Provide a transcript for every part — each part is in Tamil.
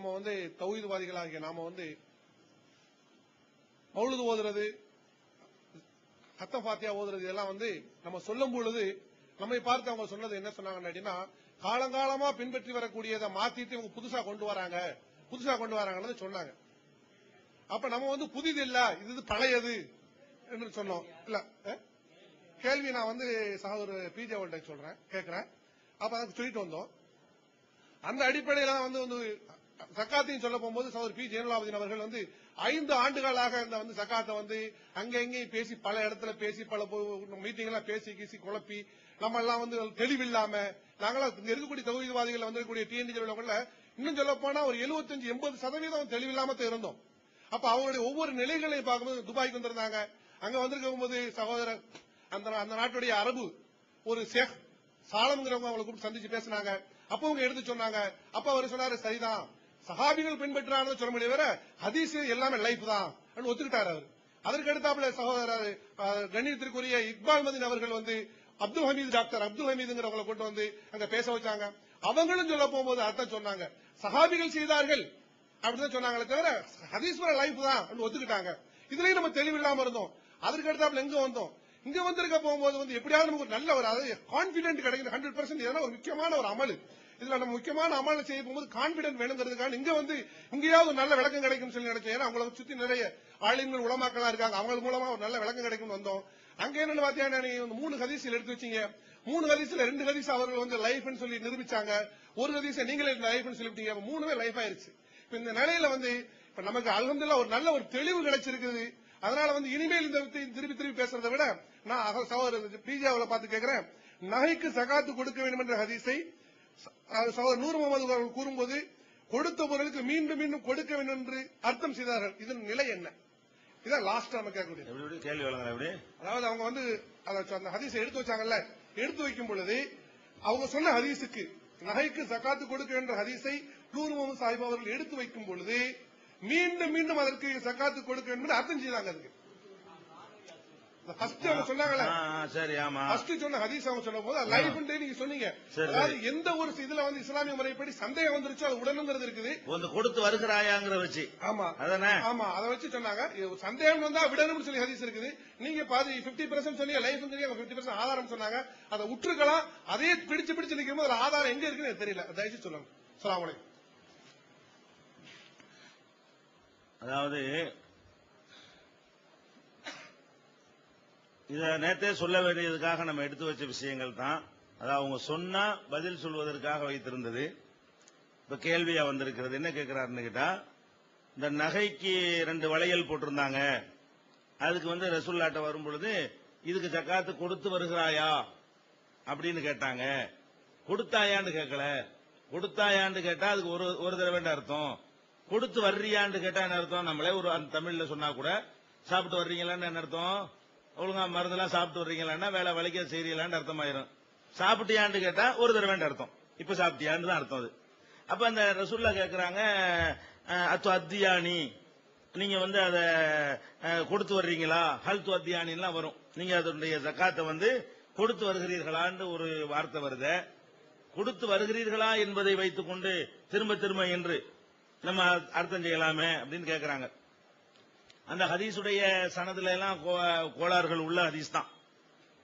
நம்ம வந்து தௌஹீத்வாதிகளாகிய நாம வந்து மௌலுது ஓதுறது, ஹத்தம் ஃபாத்தியா ஓதுறது இதெல்லாம் வந்து நம்ம சொல்லும் பொழுது நம்மை பார்த்து அவங்க சொன்னது என்ன சொன்னாங்க அப்படின்னா, காலங்காலமா பின்பற்றி வரக்கூடியதை மாத்திட்டு இவங்க புதுசா கொண்டு வராங்கன்னு சொன்னாங்க. அப்ப நம்ம வந்து புதிது இல்ல, இது பழையது என்று சொன்னோம். இல்ல கேள்வி நான் வந்து சகோதரர் பிஜே அவர்கிட்ட சொல்றேன், கேட்கிறேன். அப்ப அதுக்கு சொல்லிட்டு வந்தோம். அந்த அடிப்படையில வந்து சக்காத்தையும் சொல்ல போகும்போது சகோதரர் பி ஜெயலலாபதியின் அவர்கள் வந்து 5 ஆண்டுகளாக இந்த வந்து சக்காத்தை வந்து அங்க எங்கேயும் பேசி பல இடத்துல பேசி பல மீட்டிங் எல்லாம் பேசி குழப்பி நம்ம எல்லாம் வந்து தெளிவில்லாம நாங்களாம் இருக்கக்கூடிய தௌஹீத்வாதிகள் வந்திருக்கக்கூடிய டிஎன்டி இன்னும் சொல்ல போனா ஒரு 75-80% தெளிவில்லாம இருந்தோம். அப்ப அவங்களுடைய ஒவ்வொரு நிலைகளையும் பார்க்கும்போது துபாய்க்கு வந்திருந்தாங்க. அங்க வந்திருக்கும் போது சகோதரர் அந்த நாட்டுடைய அரபு ஒரு ஷேக் சாலம்ங்கிறவங்க அவங்களை கூப்பிட்டு சந்திச்சு பேசினாங்க. அப்ப அவங்க எடுத்து சொன்னாங்க. அப்ப அவர் சொன்னாரு, சரிதான் சஹாபிகள் பின்பற்றான்னு சொல்ல முடியாது, வேற ஹதீஸ் எல்லாமே லைஃப் தான் ஒத்துக்கிட்டாரு அவர். அதற்கு அடுத்தாப்புல சகோதரர் கண்ணியத்திற்குரிய இக்பால் மதீன் அவர்கள் வந்து டாக்டர் அப்துல் ஹமீதுங்கிறவங்களை கொண்டு வந்து அங்க பேச வச்சாங்க. அவங்களும் சொல்ல போகும்போது அர்த்தம் சொன்னாங்க, சஹாபிகள் செய்தார்கள் அப்படிதான் சொன்னாங்களே தவிர ஹதீஸ் லைஃப் தான் ஒத்துக்கிட்டாங்க. இதுலயும் நம்ம தெளிவில்லாம இருந்தோம். அதற்கு அடுத்தாப்புல எங்க வந்தோம், இங்க வந்திருக்க போகும்போது வந்து எப்படியாவது நமக்கு நல்ல ஒரு கான்பிடன்ட் கிடைக்கும். 100% ஒரு முக்கியமான ஒரு அமல். இதுல நம்ம முக்கியமான அமலை செய்ய போகும்போது கான்பிடன்ட் வேணுங்கிறதுக்காக இங்க வந்து இங்கேயாவது ஒரு நல்ல விளக்கம் கிடைக்கும் சொல்லி நினைச்சேன். ஏன்னா அவங்களை சுத்தி நிறைய ஆலிம்கள் உலமாக்களா இருக்காங்க, அவங்க மூலமா ஒரு நல்ல விளக்கம் கிடைக்கும் வந்தோம். அங்க என்னன்னு பாத்தீங்கன்னா, நீங்க 3 ஹதீஸ்ல எடுத்து வச்சீங்க. 3 ஹதீஸ்ல 2 ஹதீஸ் அவர்கள் வந்து லைஃப்னு சொல்லி நிரூபிச்சாங்க. ஒரு ஹதீஸை நீங்களே லைஃப்னு சொல்லிட்டீங்க. 3மே லைஃப் ஆயிருச்சு. இப்ப இந்த நிலையில வந்து இப்ப நமக்கு அல்ஹம்துலில்லாஹ் ஒரு நல்ல ஒரு தெளிவு கிடைச்சிருக்குது. அதனால வந்து இனிமேல் இந்த திருப்பி பேசுறதை விட நான் சகோதரர் பிஜாவில் பார்த்து கேட்கிறேன், நகைக்கு சகாத்து கொடுக்க வேண்டும் என்ற ஹதீஸை சகோதரர் நூர் முகமது அவர்கள் கூறும்போது கொடுத்த பொருளுக்கு மீண்டும் மீண்டும் கொடுக்க வேண்டும் என்று அர்த்தம் செய்தார்கள். இதன் நிலை என்ன? இதான் லாஸ்ட் நம்ம கேட்கக்கூடிய கேள்வி. அதாவது அவங்க வந்து அந்த ஹதீஸை எடுத்து வச்சாங்கல்ல, எடுத்து வைக்கும் பொழுது அவங்க சொன்ன ஹதீஸுக்கு நகைக்கு சகாத்து கொடுக்க என்ற ஹதீஸை நூர் முகமது சாஹிப் அவர்கள் எடுத்து வைக்கும் பொழுது மீண்டும் மீண்டும் அதற்கு சக்காத்து கொடுக்க வேண்டும் அர்த்தம் செய்தாங்க. அதுக்கு சொன்ன ஹதீஸ் அவங்க சொல்லும் போது லைஃப் நீங்க சொன்னீங்க. அதாவது எந்த ஒரு இதுல வந்து இஸ்லாமிய முறைப்படி சந்தேகம் வந்துருச்சு அது உடனுங்கிறது இருக்குது, கொடுத்து வருகிறாயாங்கிற வச்சு. ஆமா ஆமா அதை வச்சு சொன்னாங்க. சந்தேகம் வந்தா விடணும்னு சொல்லி ஹதீஸ் இருக்குது. நீங்க 50% சொன்னீங்க, லைஃப் சொன்னீங்க, 50% ஆதாரம் சொன்னாங்க. அதை உற்றுக்கலாம். அதே பிடிச்சு நிற்கும் போது ஆதாரம் எங்க இருக்குன்னு தெரியல. தயவுச்சு சொல்லுங்க. அஸ்ஸலாமு அலைக்கும். அதாவது இத நேத்தே சொல்ல வேண்டியதுக்காக நம்ம எடுத்து வச்ச விஷயங்கள் தான். அதாவது அவங்க சொன்னா பதில் சொல்வதற்காக வைத்திருந்தது. இப்ப கேள்வியா வந்திருக்கிறது. என்ன கேட்கிறாருன்னு கேட்டா, இந்த நகைக்கு 2 வளையல் போட்டிருந்தாங்க, அதுக்கு வந்து ரசூலுல்லாஹ்ட்ட வரும் பொழுது இதுக்கு ஜக்காத்து கொடுத்து வருகிறாயா அப்படின்னு கேட்டாங்க. கொடுத்தாயான்னு கேட்கல. கொடுத்தாயான்னு கேட்டா அதுக்கு ஒரு தடவை அர்த்தம். கொடுத்து வர்றியான்னு கேட்டா என்ன அர்த்தம்? நம்மளே ஒரு தமிழ்ல சொன்னா கூட சாப்பிட்டு வர்றீங்களான்னு என்ன அர்த்தம்? ஒழுங்கா மருந்தெல்லாம் சாப்பிட்டு வர்றீங்களான்னா வேலை வலிக்க செய்யலான்னு அர்த்தம் ஆயிரும். சாப்பிட்டியான்னு கேட்டா ஒரு தடவை அர்த்தம். இப்ப சாப்பிட்டியான்னு தான் அர்த்தம் அது. அப்ப அந்த ரசூல்லா கேட்கிறாங்க, அத்தியானி நீங்க வந்து அதை கொடுத்து வர்றீங்களா, ஹல் து அத்தியானிலாம் வரும். நீங்க அதனுடைய ஜக்காத்தை வந்து கொடுத்து வருகிறீர்களான்னு ஒரு வார்த்தை வருது. கொடுத்து வருகிறீர்களா என்பதை வைத்துக் கொண்டு திரும்ப என்று நம்ம அர்த்தம் செய்யலாமே அப்படின்னு கேட்கிறாங்க. அந்த ஹதீஸுடைய சனதுல எல்லாம் கோளாறுகள் உள்ள ஹதீஸ் தான்.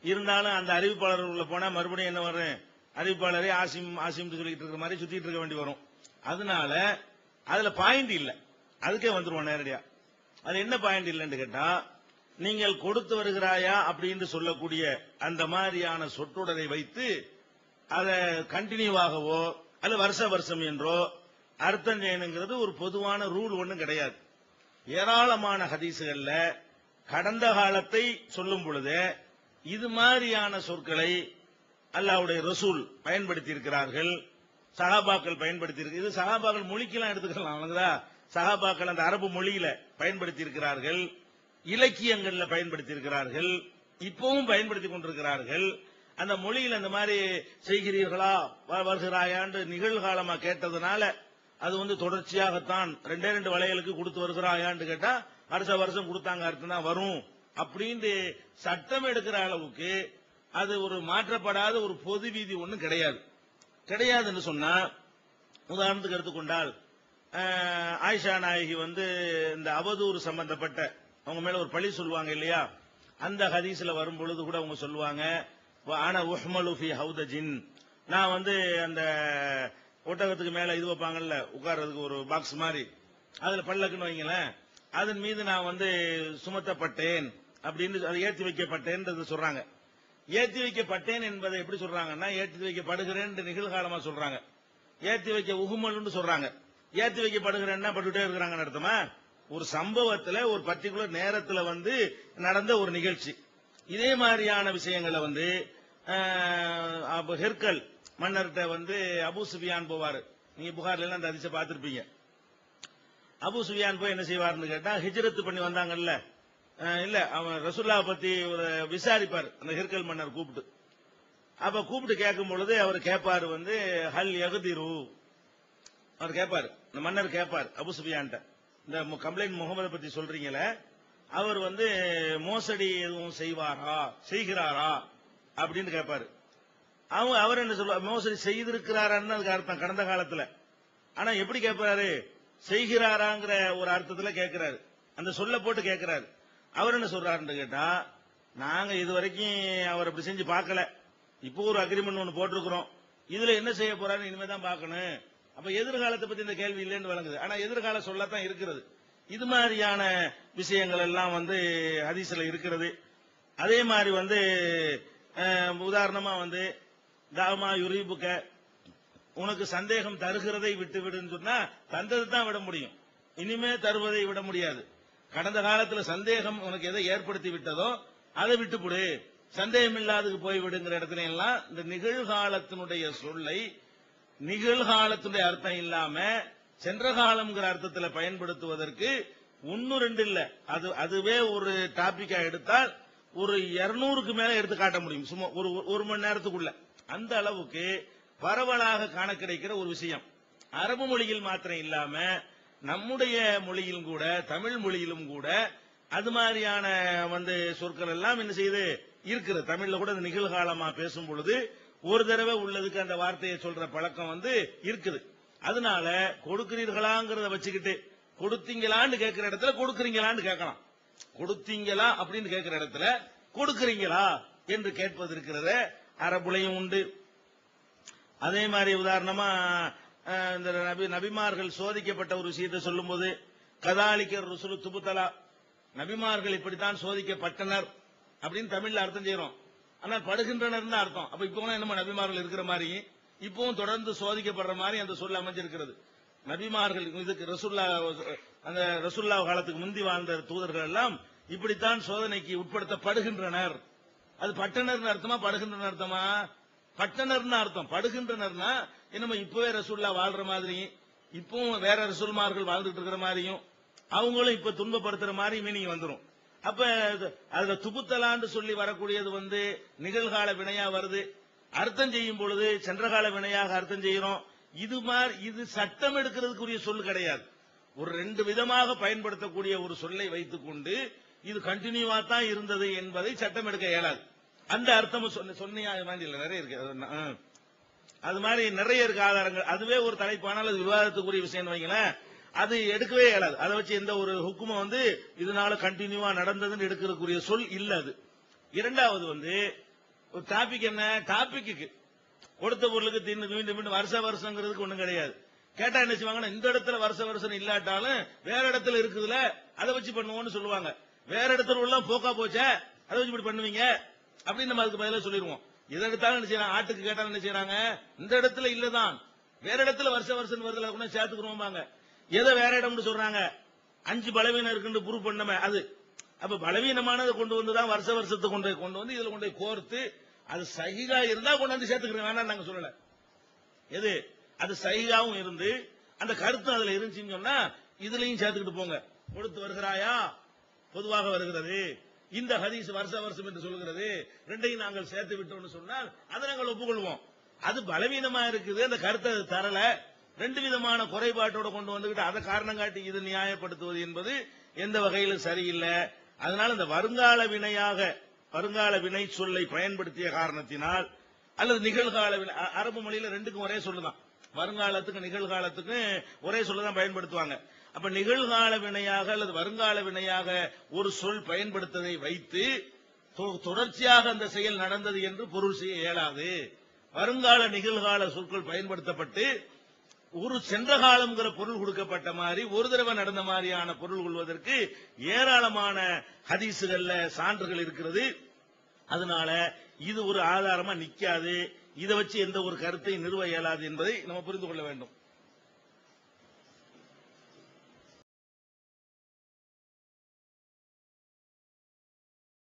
இருந்தாலும் அந்த அறிவிப்பாளர் உள்ள போனா மறுபடியும் என்ன வரும், அறிவிப்பாளரே ஆசிம் சொல்லிட்டு இருக்கிற மாதிரி சுத்திட்டு இருக்க வேண்டி வரும். அதனால அதுல பாயிண்ட் இல்ல, அதுக்கே வந்துருவோம் நேரடியா. அது என்ன பாயிண்ட் இல்லைன்னு கேட்டா, நீங்கள் கொடுத்து வருகிறாயா அப்படின்னு சொல்லக்கூடிய அந்த மாதிரியான சொற்றொடரை வைத்து அதை கண்டினியூவாகவோ அல்ல வருஷம் என்றோ அர்த்தம் செய்யணுங்கிறது ஒரு பொதுவான ரூல் ஒன்றும் கிடையாது. ஏராளமான ஹதீசுகள்ல கடந்த காலத்தை சொல்லும் பொழுது இது மாதிரியான சொற்களை அல்லாஹ்வுடைய ரசூல் பயன்படுத்தி இருக்கிறார்கள், சஹாபாக்கள் பயன்படுத்தி இருக்கு. இது சஹாபாக்கள் மொழிக்கெல்லாம் எடுத்துக்கலாம். சஹாபாக்கள் அந்த அரபு மொழியில பயன்படுத்தி இருக்கிறார்கள், இலக்கியங்கள்ல பயன்படுத்தி இருக்கிறார்கள், இப்பவும் பயன்படுத்தி கொண்டிருக்கிறார்கள். அந்த மொழியில் அந்த மாதிரி செய்கிறீர்களா வருகிறாயான்னு நிகழ்காலமா கேட்டதுனால அது வந்து தொடர்ச்சியாகத்தான் 2 வளையலுக்கு கொடுத்து வருகிறாயான்னு கேட்டா வருஷம் கொடுத்தாங்க அர்த்தம் தான் வரும் அப்படின்னு சட்டம் எடுக்கிற அளவுக்கு அது ஒரு மாற்றப்படாத ஒரு பொது வீதி ஒன்றும் கிடையாதுன்னு சொன்னா, உதாரணத்துக்கு எடுத்துக்கொண்டால் ஆயிஷா நாயகி வந்து இந்த அவதூறு சம்பந்தப்பட்ட அவங்க மேல ஒரு பழி சொல்லுவாங்க இல்லையா, அந்த ஹதீஸ்ல வரும் பொழுது கூட அவங்க சொல்லுவாங்க, ஆனா உஹ்மலு ஃபி ஹவுதஜின், நான் வந்து அந்த ஒட்டகத்துக்கு மேல இது வைப்பாங்கல்ல உட்கார்றதுக்கு ஒரு பாக்ஸ் மாதிரி, அதுல பல்லக்குன்னு வைங்களேன், அதன் மீது நான் வந்து சுமத்தப்பட்டேன் அப்படின்னு அதை ஏற்றி வைக்கப்பட்டேன் சொல்றாங்க. ஏற்றி வைக்கப்பட்டேன் என்பதை எப்படி சொல்றாங்கன்னா, ஏற்றி வைக்கப்படுகிறேன் நிகழ்காலமா சொல்றாங்க. ஏற்றி வைக்க உகுமல்னு சொல்றாங்க. ஏற்றி வைக்கப்படுகிறேன்னா பட்டுட்டே இருக்கிறாங்கன்னு அர்த்தமா? ஒரு சம்பவத்துல ஒரு பர்டிகுலர் நேரத்துல வந்து நடந்த ஒரு நிகழ்ச்சி. இதே மாதிரியான விஷயங்களை வந்து ஹெர்கல் மன்னர்கிட்ட வந்து அபூ சுஃபியான் போவாரு. நீங்க புகார்ல எல்லாம் அந்த அதிசயம் பார்த்திருப்பீங்க. அபூ சுஃபியான் போய் என்ன செய்வார்னு கேட்டா, ஹிஜ்ரத் பண்ணி வந்தாங்கல்ல, இல்ல அவன் ரசூலுல்லாஹ் பத்தி விசாரிப்பார் அந்த ஹெர்கல் மன்னர் கூப்பிட்டு. அப்ப கூப்பிட்டு கேட்கும் பொழுது அவர் கேட்பாரு வந்து ஹல் யக்திரு, அவர் கேட்பாரு, இந்த மன்னர் கேட்பார் அபூ சுஃபியான்ட்ட, இந்த கம்ப்ளைண்ட் முகமது பத்தி சொல்றீங்களே, அவர் வந்து மோசடி எதுவும் செய்கிறாரா அப்படின்னு கேட்பாரு. அவர் என்ன சொல்லுவார், மோசடி செய்திருக்கிறாரான்னு அதுக்கு அர்த்தம் கடந்த காலத்துல. ஆனா எப்படி கேட்பாரு, செய்கிறாராங்கிற ஒரு அர்த்தத்துல கேட்கிறாரு, அந்த சொல்ல போட்டு கேட்கிறாரு. அவர் என்ன சொல்றாருன்னு கேட்டா, நாங்க இதுவரைக்கும் அவர் அப்படி செஞ்சு பார்க்கல, இப்போ ஒரு அக்ரிமெண்ட் ஒன்று போட்டிருக்கிறோம், இதுல என்ன செய்ய போறாரு இனிமேதான் பார்க்கணும். அப்ப எதிர்காலத்தை பத்தி இந்த கேள்வி இல்லைன்னு வழங்குது, ஆனா எதிர்கால சொல்லத்தான் இருக்கிறது. இது மாதிரியான விஷயங்கள் எல்லாம் வந்து ஹதீஸ்ல இருக்கிறது. அதே மாதிரி வந்து உதாரணமா வந்து தாமா யுரீபுக்க, உனக்கு சந்தேகம் தருகிறதை விட்டு விடுன்னு சொன்னா தந்தது தான் விட முடியும், இனிமே தருவதை விட முடியாது. கடந்த காலத்துல சந்தேகம் உனக்கு எதை ஏற்படுத்தி விட்டதோ அதை விட்டுவிடு, சந்தேகம் இல்லாததுக்கு போய்விடுங்கிற இடத்துல எல்லாம் இந்த நிகழ்காலத்தினுடைய சொல்லை நிகழ்காலத்தினுடைய அர்த்தம் இல்லாம சென்ற காலம்ங்கிற அர்த்தத்தில் பயன்படுத்துவதற்கு 1-2 இல்ல, அதுவே ஒரு டாபிக்கா எடுத்தால் ஒரு 200க்கு மேல எடுத்து காட்ட முடியும், சும்மா ஒரு மணி நேரத்துக்குள்ள. அந்த அளவுக்கு பரவலாக காண கிடைக்கிற ஒரு விஷயம். அரபு மொழியில் மாத்திரம் இல்லாம நம்முடைய மொழியிலும் கூட, தமிழ் மொழியிலும் கூட அது மாதிரியான வந்து சொற்கள் எல்லாம் என்ன செய்யுது இருக்கிறது. தமிழ்ல கூட நிகழ்காலமா பேசும் பொழுது ஒரு தடவை உள்ளதுக்கு அந்த வார்த்தையை சொல்ற பழக்கம் வந்து இருக்குது. அதனால கொடுக்கிறீர்களாங்கிறத வச்சுக்கிட்டு கொடுத்தீங்களான்னு கேட்கிற இடத்துல கொடுக்கிறீங்களான்னு கேட்கலாம், கொடுத்தீங்களா அப்படின்னு கேட்கிற இடத்துல கொடுக்கிறீங்களா என்று கேட்பது இருக்கிறத அரபுலையும் உண்டு. அதே மாதிரி உதாரணமா இந்த நபிமார்கள் சோதிக்கப்பட்ட ஒரு விஷயத்தை சொல்லும் போது கதாலிக்கர் ருசுலு துபுத்தலா, நபிமார்கள் இப்படித்தான் சோதிக்கப்பட்டனர் அப்படின்னு தமிழ்ல அர்த்தம் செய்யறோம், ஆனால் படுகின்றனர் தான் அர்த்தம். அப்ப இப்போ என்ன நபிமார்கள் இருக்கிற மாதிரி இப்பவும் தொடர்ந்து சோதிக்கப்படுற மாதிரி அந்த சொல்ல அமைஞ்சிருக்கிறது. நபிமார்கள் இதுக்கு அந்த ரசூல்லா காலத்துக்கு முந்தி வாழ்ந்த தூதர்கள் எல்லாம் இப்படித்தான் சோதனைக்கு உட்படுத்தப்படுகின்றனர். அது பட்டணர்னு அர்த்தமா படுகின்றனர் அர்த்தமா? பட்டணர்னு அர்த்தம். படுகின்றனர்னா என்னமோ இப்பவே ரசூல்லா வாழ்ற மாதிரி, இப்பவும் வேற ரசூல்மார்கள் வாழ்ந்துட்டு இருக்கிற மாதிரியும், அவங்களும் இப்ப துன்பப்படுத்துற மாதிரி மீனிங் வந்துடும். அப்ப அதுல துபுத்தலான்னு சொல்லி வரக்கூடியது வந்து நிகழ்கால வினையா வருது. அர்த்தம் செய்யும் பொழுது சென்றகால வினையாக அர்த்தம் செய்யறோம். இது சட்டம் எடுக்கிறதுக்குரிய சொல் கிடையாது. ஒரு 2 விதமாக பயன்படுத்தக்கூடிய ஒரு சொல்லை வைத்துக் கொண்டு இது கண்டினியூவா தான் இருந்தது என்பதை சட்டம் எடுக்க இயலாது. அந்த அர்த்தம் சொன்னியா நிறைய இருக்கு, அது மாதிரி நிறைய இருக்கு ஆதாரங்கள். அதுவே ஒரு தலைப்பானால் அது விவாதத்துக்குரிய விஷயம் வைங்களேன், அது எடுக்கவே இயலாது. அதை வச்சு எந்த ஒரு ஹுக்குமை வந்து இதனால கண்டினியூவா நடந்ததுன்னு எடுக்கிறதுக்குரிய சொல் இல்ல அது. இரண்டாவது வந்து ஒரு டாபிக், என்ன டாபிக்கு கொடுத்த பொருளுக்கு மீண்டும் மீண்டும் வருஷங்கிறதுக்கு ஒண்ணும் கிடையாது. கேட்டா என்ன செய்வாங்கன்னா, இந்த இடத்துல வருஷம் இல்லாட்டாலும் வேற இடத்துல இருக்குதுல அதை வச்சு பண்ணுவோம்னு சொல்லுவாங்க. வேற இடத்துல உள்ள போக்கா போச்ச அதை வச்சு இப்படி பண்ணுவீங்க அப்படின்னு நம்ம அதுக்கு பதிலாக சொல்லிடுவோம். எதை எடுத்தாலும் என்ன செய்யறாங்க, ஆட்டுக்கு கேட்டாலும் என்ன செய்யறாங்க, இந்த இடத்துல இல்லதான் வேற இடத்துல வருஷம் வருதுல கூட சேர்த்துக்கிறோம்பாங்க. எதை வேற இடம்னு சொல்றாங்க, 5 பலவீனம் இருக்குன்னு ப்ரூவ் பண்ணமே அது. அப்ப பலவீனமானதை கொண்டு வந்துதான் வருஷத்தை கொண்டு வந்து இதுல கொண்டு கோர்த்து அது சஹீஹா இருந்தா கொண்டு வந்து சேர்த்துக்கிறேன் வேணாம் நாங்க சொல்லல. எது அது சஹீஹாவும் இருந்து அந்த கருத்து அதுல இருந்துச்சுன்னு சொன்னா இதுலயும் சேர்த்துக்கிட்டு போங்க. கொடுத்து வருகிறாயா, பொதுவாக வருகிறது, இந்த ஹதீஸ் வருஷம் என்று சொல்கிறது, 2ஐயும் நாங்கள் சேர்த்து விட்டோம்னு சொன்னால் அதை நாங்கள் ஒப்புக்கொள்வோம். அது பலவீனமா இருக்குது, அந்த கருத்தை தரல, 2 விதமான குறைபாட்டோட கொண்டு வந்துகிட்டு அதை காரணம் காட்டி இது நியாயப்படுத்துவது என்பது எந்த வகையிலும் சரியில்லை. அதனால இந்த வருங்கால வினை சொல்லை பயன்படுத்திய காரணத்தினால் அல்லது நிகழ்கால அரபு மொழியில 2க்கும் ஒரே சொல்லுதான். வருங்காலத்துக்கு நிகழ்காலத்துக்கு ஒரே சொல்லதான் பயன்படுத்துவாங்க. அப்ப நிகழ்கால வினையாக அல்லது வருங்கால வினையாக ஒரு சொல் பயன்படுத்ததை வைத்து தொடர்ச்சியாக அந்த செயல் நடந்தது என்று பொருள் செய்ய இயலாது. வருங்கால நிகழ்கால சொற்கள் பயன்படுத்தப்பட்டு ஒரு சென்ற காலம்ங்கிற பொருள் கொடுக்கப்பட்ட மாதிரி ஒரு தடவை நடந்த மாதிரியான பொருள் கொள்வதற்கு ஏராளமான ஹதீசுகள்ல சான்றுகள் இருக்கிறது. அதனால இது ஒரு ஆதாரமா நிக்காது. இதை வச்சு எந்த ஒரு கருத்தை நிறுவ இயலாது என்பதை நம்ம புரிந்து கொள்ள வேண்டும்.